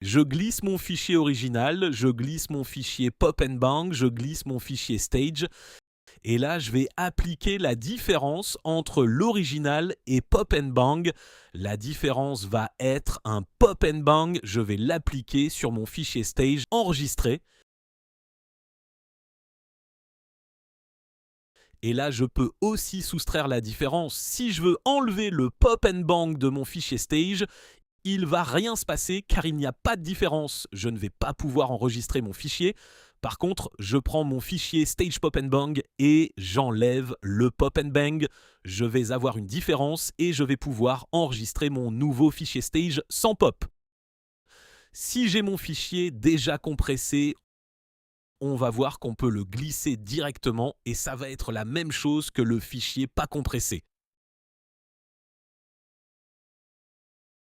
Je glisse mon fichier original, je glisse mon fichier pop and bang, je glisse mon fichier stage. Et là, je vais appliquer la différence entre l'original et pop and bang. La différence va être un pop and bang. Je vais l'appliquer sur mon fichier stage enregistré. Et là, je peux aussi soustraire la différence. Si je veux enlever le pop and bang de mon fichier stage, il ne va rien se passer car il n'y a pas de différence. Je ne vais pas pouvoir enregistrer mon fichier. Par contre, je prends mon fichier stage pop and bang et j'enlève le pop and bang. Je vais avoir une différence et je vais pouvoir enregistrer mon nouveau fichier stage sans pop. Si j'ai mon fichier déjà compressé, on va voir qu'on peut le glisser directement et ça va être la même chose que le fichier pas compressé.